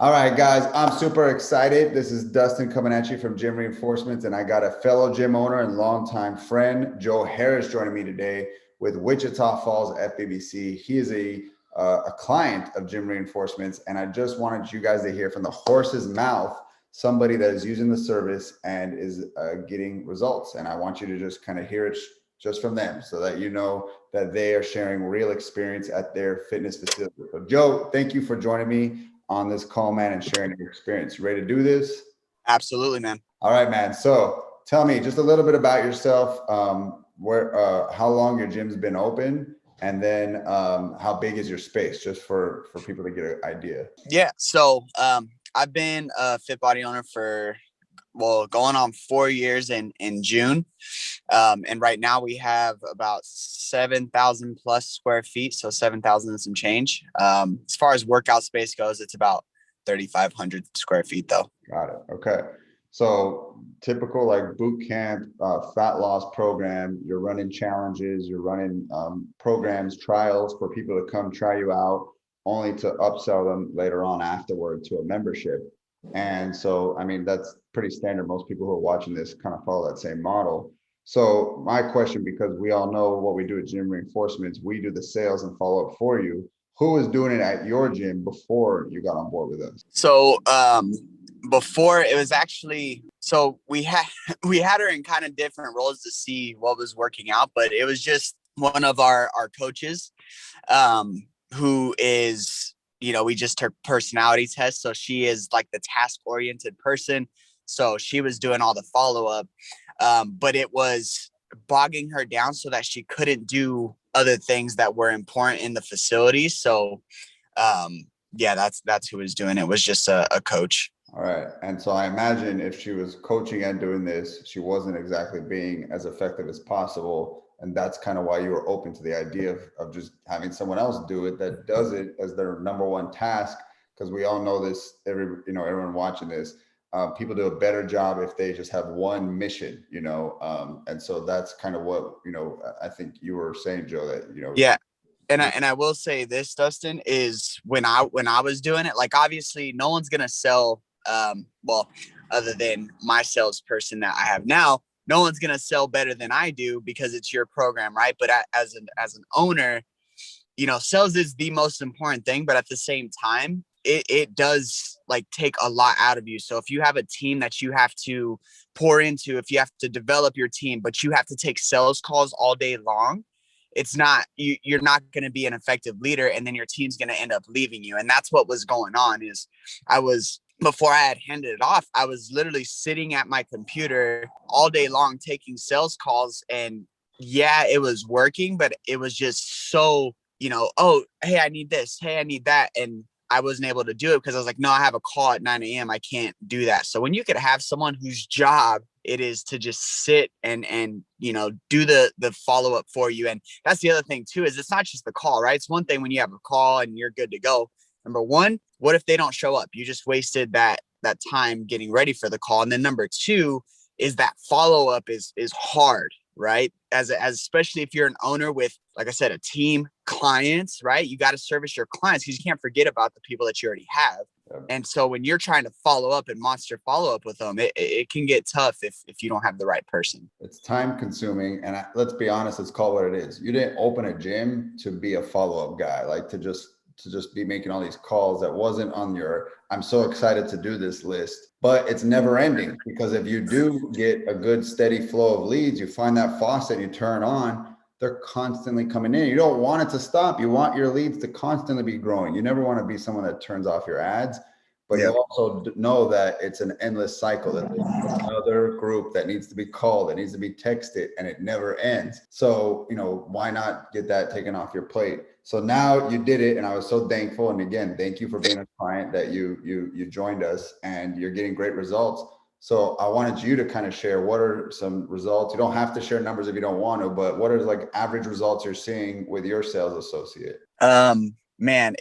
All right, guys, I'm super excited. This is Dustin coming at you from Gym Reinforcements, and I got a fellow gym owner and longtime friend, Joe Harris, joining me today with Wichita Falls FBBC. He is a client of Gym Reinforcements, and I just wanted you guys to hear from the horse's mouth somebody that is using the service and is getting results. And I want you to just kind of hear it just from them so that you know that they are sharing real experience at their fitness facility. So, Joe, thank you for joining me on this call, man, and sharing your experience. You ready to do this? Absolutely, man. All right, man. So tell me just a little bit about yourself, how long your gym's been open, and then how big is your space, just for people to get an idea. Yeah. So I've been a fit body owner for going on 4 years in June. And right now we have about 7,000 plus square feet. So 7,000 and some change. As far as workout space goes, it's about 3,500 square feet though. Got it. Okay. So typical like boot camp, fat loss program, you're running challenges, you're running programs, trials for people to come try you out, only to upsell them later on afterward to a membership. And so, I mean, that's pretty standard. Most people who are watching this kind of follow that same model. So my question, because we all know what we do at Gym Reinforcements, we do the sales and follow up for you. Who was doing it at your gym before you got on board with us? So before it was actually, so we had we had her in kind of different roles to see what was working out, but it was just one of our coaches who is, we just took personality tests. So she is like the task oriented person. So she was doing all the follow up, but it was bogging her down so that she couldn't do other things that were important in the facility. So yeah, that's who was doing it. Was just a coach. All right. And so I imagine if she was coaching and doing this, she wasn't exactly being as effective as possible. And that's kind of why you were open to the idea of just having someone else do it that does it as their number one task. Because we all know this, everyone watching this, people do a better job if they just have one mission, and so that's kind of what, I think you were saying, Joe, that, Yeah. And I will say this, Dustin, is when I was doing it, like obviously no one's gonna sell other than my salesperson that I have now, no one's gonna sell better than I do because it's your program, right? But as an owner, sales is the most important thing, but at the same time, it does like take a lot out of you. So if you have a team that you have to pour into, if you have to develop your team, but you have to take sales calls all day long, it's not you're not going to be an effective leader, and then your team's going to end up leaving you. And that's what was going on. Is I was before I had handed it off, I was literally sitting at my computer all day long taking sales calls, and yeah, it was working, but it was just so, oh, hey, I need this, hey, I need that, and I wasn't able to do it because I was like, no, I have a call at 9 a.m. I can't do that. So when you could have someone whose job it is to just sit and do the follow up for you. And that's the other thing too, is it's not just the call, right? It's one thing when you have a call and you're good to go. Number one, what if they don't show up? You just wasted that time getting ready for the call. And then number two is that follow up is hard, right? As especially if you're an owner with, like I said, a team, clients, right? You got to service your clients because you can't forget about the people that you already have. And so when you're trying to follow up and monster follow up with them, it can get tough if you don't have the right person. It's time consuming. And let's be honest, let's call it what it is. You didn't open a gym to be a follow-up guy, like to just be making all these calls. That wasn't on your, I'm so excited to do this list, but it's never ending, because if you do get a good steady flow of leads, you find that faucet, you turn on, they're constantly coming in. You don't want it to stop. You want your leads to constantly be growing. You never want to be someone that turns off your ads, but you also know that it's an endless cycle, that there's another group that needs to be called, that needs to be texted, and it never ends. So, why not get that taken off your plate? So now you did it, and I was so thankful. And again, thank you for being a client that you joined us, and you're getting great results. So I wanted you to kind of share what are some results. You don't have to share numbers if you don't want to, but what are like average results you're seeing with your sales associate? Man,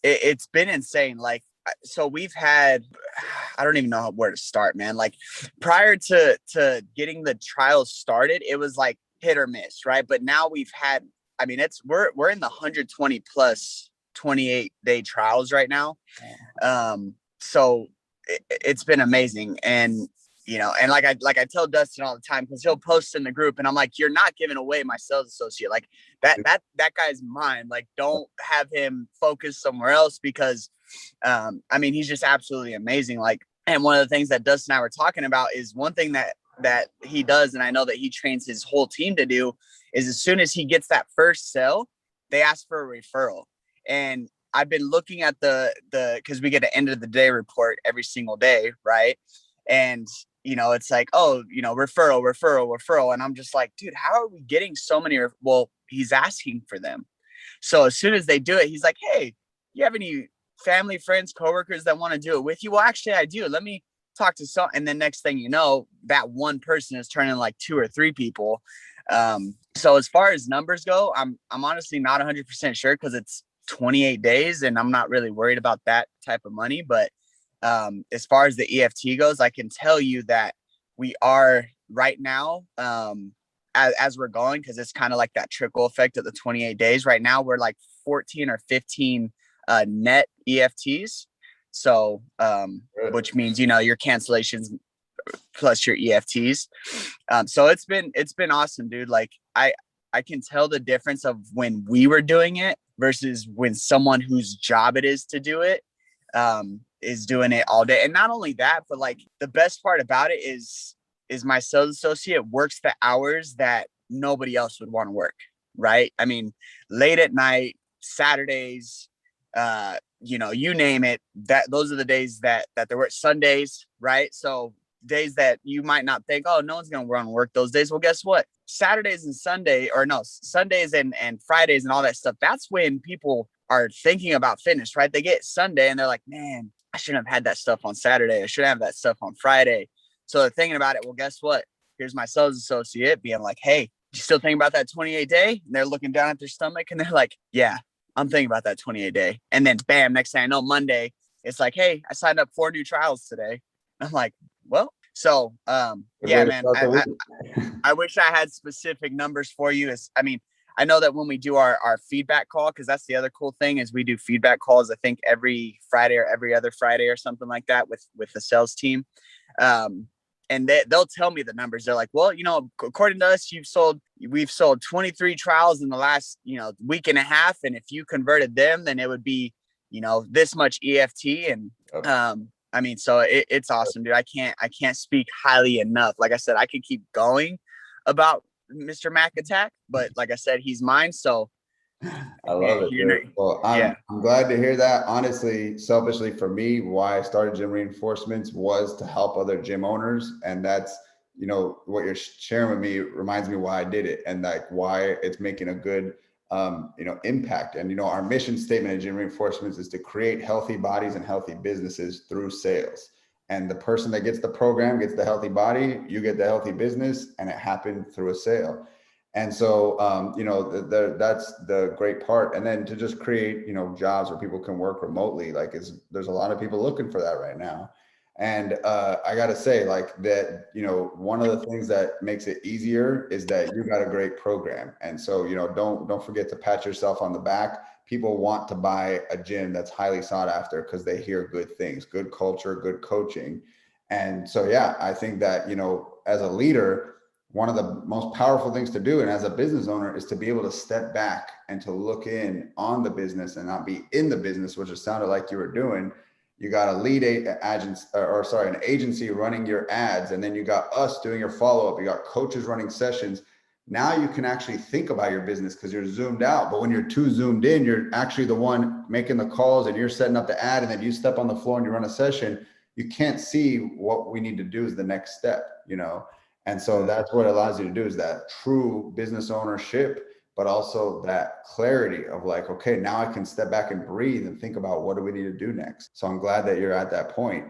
it's been insane. Like, so we've had, I don't even know where to start, man. Like prior to getting the trials started, it was like hit or miss, right? But now we've had, I mean, we're in the 120 plus 28-day trials right now. so it's been amazing. And and like I tell Dustin all the time, because he'll post in the group and I'm like, you're not giving away my sales associate. Like that guy's mine. Like, don't have him focus somewhere else, because I mean, he's just absolutely amazing. Like, and one of the things that Dustin and I were talking about is one thing that he does, and I know that he trains his whole team to do, is as soon as he gets that first sale, they ask for a referral. And I've been looking at the because we get an end of the day report every single day, right? And it's like, oh, referral. And I'm just like, dude, how are we getting so many? Well, he's asking for them. So as soon as they do it, he's like, hey, you have any family, friends, coworkers that want to do it with you? Well, actually, I do. Let me talk to some. And then next thing you know, that one person is turning like 2 or 3 people. So as far as numbers go, I'm honestly not 100% sure, because it's 28 days and I'm not really worried about that type of money. But as far as the EFT goes, I can tell you that we are right now, as we're going, because it's kind of like that trickle effect of the 28 days. Right now, we're like 14 or 15 net EFTs. So, which means, your cancellations plus your EFTs. So it's been awesome, dude. Like I can tell the difference of when we were doing it versus when someone whose job it is to do it is doing it all day. And not only that, but like the best part about it is my sales associate works the hours that nobody else would want to work. Right. I mean, late at night, Saturdays, you name it, those are the days that there were Sundays. Right. So days that you might not think, oh, no one's going to run work those days. Well, guess what? Saturdays and Sundays and Fridays and all that stuff. That's when people are thinking about fitness, right? They get Sunday and they're like, man, I shouldn't have had that stuff on Saturday. I should have that stuff on Friday. So they're thinking about it. Well, guess what? Here's my sales associate being like, hey, you still thinking about that 28 day? And they're looking down at their stomach and they're like, yeah, I'm thinking about that 28 day. And then bam, next thing I know, Monday, it's like, hey, I signed up 4 new trials today. I'm like, well, so yeah, man, I wish I had specific numbers for you. I mean, I know that when we do our feedback call, because that's the other cool thing, is we do feedback calls, I think every Friday or every other Friday or something like that with the sales team. And they'll tell me the numbers. They're like, well, according to us, we've sold 23 trials in the last, week and a half. And if you converted them, then it would be, this much EFT. And I mean, so it's awesome, dude. I can't speak highly enough. Like I said, I could keep going about Mr. Mac Attack, but like I said, he's mine. So I love it, dude. Well, I'm glad to hear that. Honestly, selfishly for me, why I started Gym Reinforcements was to help other gym owners. And that's, what you're sharing with me reminds me why I did it, and like why it's making a good, impact. And, our mission statement at Gym Reinforcements is to create healthy bodies and healthy businesses through sales. And the person that gets the program gets the healthy body, you get the healthy business, and it happened through a sale. And so, that's the great part. And then to just create, jobs where people can work remotely, like there's a lot of people looking for that right now. And I got to say, like that, one of the things that makes it easier is that you got a great program. And so, don't forget to pat yourself on the back. People want to buy a gym that's highly sought after because they hear good things, good culture, good coaching. And so, yeah, I think that, as a leader, one of the most powerful things to do, and as a business owner, is to be able to step back and to look in on the business and not be in the business, which it sounded like you were doing. You got a lead agency, an agency running your ads, and then you got us doing your follow-up. You got coaches running sessions. Now you can actually think about your business because you're zoomed out. But when you're too zoomed in, you're actually the one making the calls and you're setting up the ad, and then you step on the floor and you run a session. You can't see what we need to do as the next step, And so that's what it allows you to do, is that true business ownership, but also that clarity of like, okay, now I can step back and breathe and think about what do we need to do next. So I'm glad that you're at that point.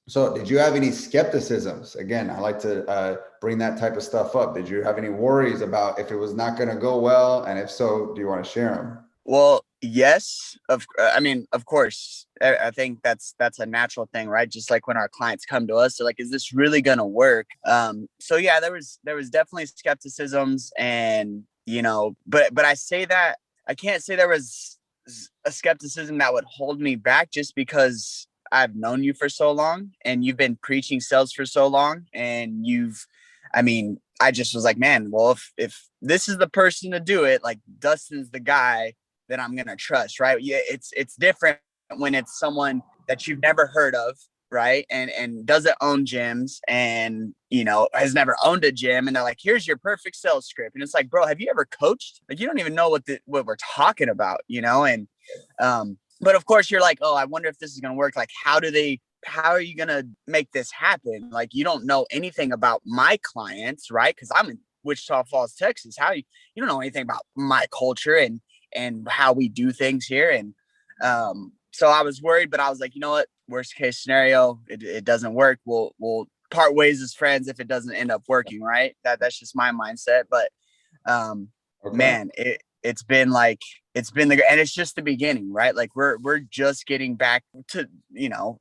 So did you have any skepticisms? Again, I like to bring that type of stuff up. Did you have any worries about if it was not going to go well? And if so, do you want to share them? Well, yes. Of course. I think that's a natural thing, right? Just like when our clients come to us, they're like, is this really going to work? So yeah, there was definitely skepticisms, and, but I say that I can't say there was a skepticism that would hold me back, just because I've known you for so long, and you've been preaching sales for so long, and I just was like, man, well, if this is the person to do it, like Dustin's the guy that I'm gonna trust, right? Yeah, it's different when it's someone that you've never heard of, right? And doesn't own gyms, and has never owned a gym, and they're like, here's your perfect sales script. And it's like, bro, have you ever coached? Like, you don't even know what we're talking about, and but of course you're like, oh, I wonder if this is gonna work. Like, how are you gonna make this happen? Like, you don't know anything about my clients, right? Because I'm in Wichita Falls, Texas. You don't know anything about my culture and how we do things here. And so I was worried, but I was like, you know what? Worst case scenario, it doesn't work. We'll part ways as friends if it doesn't end up working, right? That's just my mindset. But Okay. man, it's been and it's just the beginning, right? Like we're just getting back to,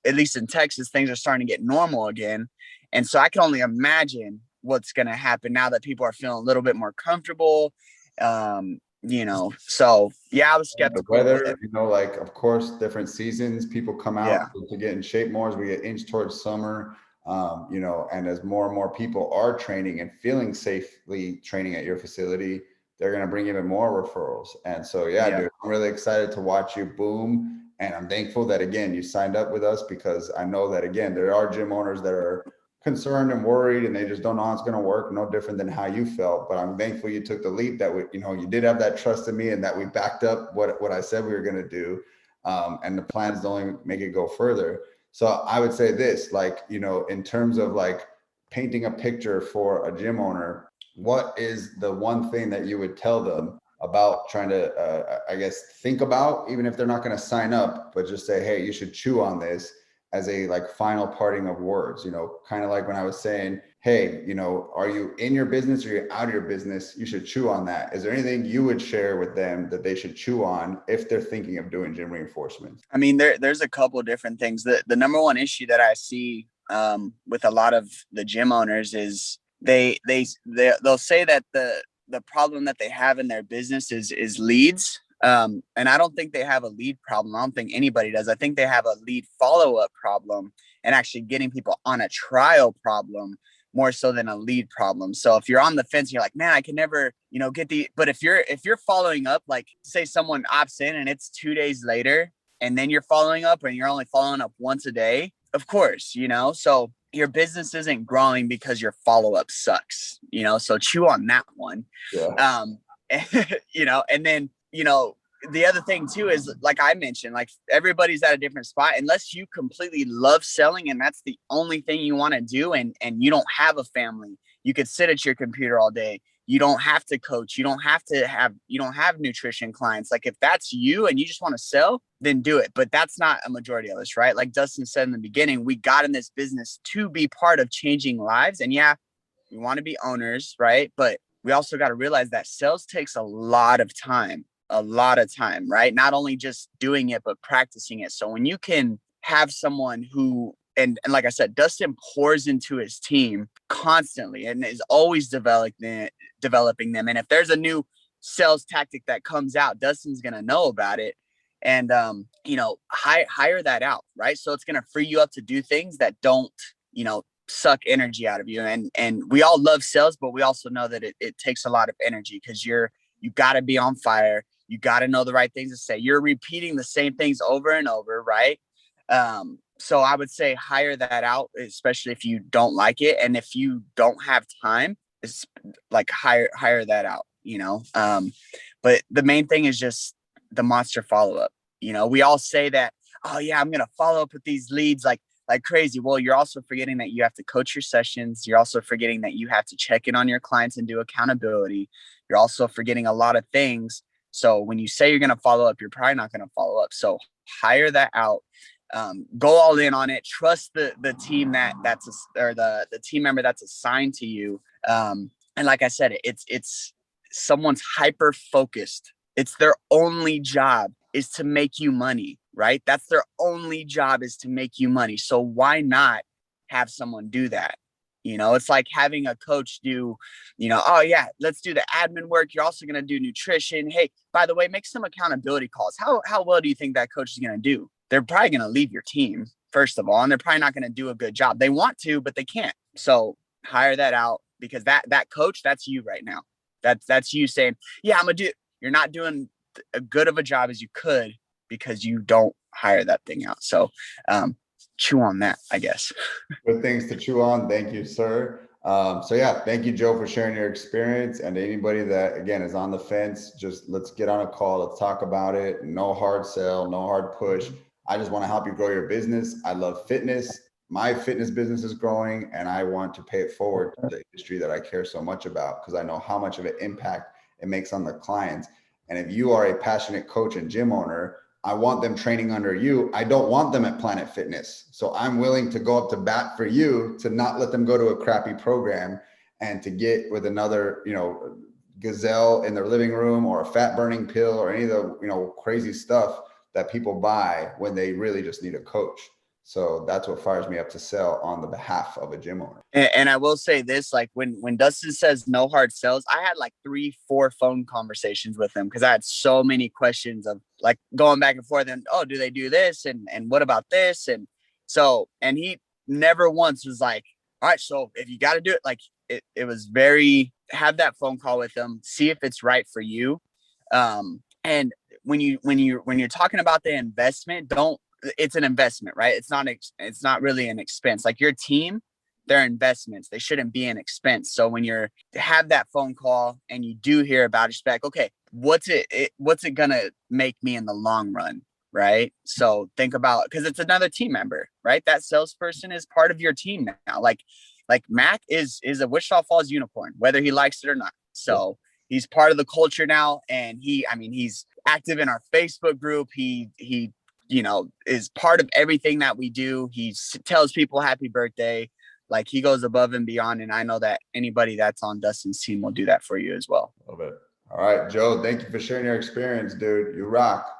at least in Texas, things are starting to get normal again. And so I can only imagine what's going to happen now that people are feeling a little bit more comfortable. So yeah, I was The skeptical with weather, it. like, of course, different seasons, people come out Yeah. to get in shape more as we get inch towards summer. And as more and more people are training and feeling safely training at your facility, they're going to bring even more referrals. And so, yeah, dude, I'm really excited to watch you boom. And I'm thankful that, again, you signed up with us, because I know that, again, there are gym owners that are concerned and worried, and they just don't know how it's going to work. No different than how you felt. But I'm thankful you took the leap, that you did have that trust in me, and that we backed up what I said we were going to do. And the plans only make it go further. So I would say this, like, in terms of like painting a picture for a gym owner, what is the one thing that you would tell them about trying to, I guess, think about, even if they're not going to sign up, but just say, hey, you should chew on this as a like final parting of words, kind of like when I was saying, hey, are you in your business or you're out of your business? You should chew on that. Is there anything you would share with them that they should chew on if they're thinking of doing gym reinforcement? I mean, there's a couple of different things. The number one issue that I see with a lot of the gym owners is they'll say that the problem that they have in their business is leads. And I don't think they have a lead problem. I don't think anybody does. I think they have a lead follow-up problem, and actually getting people on a trial problem more so than a lead problem. So if you're on the fence, you're like, man, I can never, get but if you're following up, like say someone opts in and it's 2 days later, and then you're following up and you're only following up once a day, of course, so your business isn't growing because your follow-up sucks, so chew on that one. Yeah. And then, the other thing too is, like I mentioned, like everybody's at a different spot. Unless you completely love selling and that's the only thing you want to do, and you don't have a family, you could sit at your computer all day. You don't have to coach. You don't have nutrition clients. Like if that's you and you just want to sell, then do it. But that's not a majority of us, right? Like Dustin said in the beginning, we got in this business to be part of changing lives. And yeah, we want to be owners, right? But we also got to realize that sales takes a lot of time, right? Not only just doing it, but practicing it. So when you can have someone who, and like I said, Dustin pours into his team constantly and is always developing them. And if there's a new sales tactic that comes out, Dustin's going to know about it. And, hire that out, right? So it's going to free you up to do things that don't, suck energy out of you. And we all love sales, but we also know that it takes a lot of energy, because you got to be on fire. You got to know the right things to say. You're repeating the same things over and over, right? So I would say hire that out, especially if you don't like it. And if you don't have time, it's like hire that out, but the main thing is just the monster follow-up. We all say that, oh yeah, I'm going to follow up with these leads like crazy. Well, you're also forgetting that you have to coach your sessions. You're also forgetting that you have to check in on your clients and do accountability. You're also forgetting a lot of things. So when you say you're going to follow up, you're probably not going to follow up. So hire that out. Go all in on it. Trust the team the team member that's assigned to you. And like I said, it's someone's hyper focused. It's their only job is to make you money, right? That's their only job, is to make you money. So why not have someone do that? It's like having a coach do, oh yeah, let's do the admin work. You're also going to do nutrition. Hey, by the way, make some accountability calls. How well do you think that coach is going to do? They're probably going to leave your team. first of all, and they're probably not going to do a good job. They want to, but they can't. So hire that out, because that coach, that's you right now. That's you saying, yeah, I'm gonna do. You're not doing as good of a job as you could because you don't hire that thing out. So chew on that, I guess. Good things to chew on. Thank you, sir. So yeah, thank you, Joe, for sharing your experience. And anybody that, again, is on the fence, just let's get on a call. Let's talk about it. No hard sell, no hard push. I just want to help you grow your business. I love fitness. My fitness business is growing, and I want to pay it forward to the industry that I care so much about, because I know how much of an impact it makes on the clients. And if you are a passionate coach and gym owner, I want them training under you. I don't want them at Planet Fitness. So I'm willing to go up to bat for you to not let them go to a crappy program and to get with another, gazelle in their living room, or a fat burning pill, or any of the, crazy stuff that people buy when they really just need a coach. So that's what fires me up to sell on the behalf of a gym owner. And I will say this, like when Dustin says no hard sells, I had like 3-4 phone conversations with him, because I had so many questions of like going back and forth, and, oh, do they do this? And what about this? And he never once was like, all right, so if you got to do it, like it was very, have that phone call with them, see if it's right for you. And when you're talking about the investment, it's an investment, right? It's not really an expense. Like your team, they're investments. They shouldn't be an expense. So when you have that phone call and you do hear about it, just be like, okay, what's it gonna make me in the long run, right? So think about, because it's another team member, right? That salesperson is part of your team now. Like Mac is a Wichita Falls unicorn, whether he likes it or not. So he's part of the culture now, and he's active in our Facebook group. He is part of everything that we do. He tells people happy birthday. Like, he goes above and beyond. And I know that anybody that's on Dustin's team will do that for you as well. Love it. All right, Joe, thank you for sharing your experience, dude. You rock.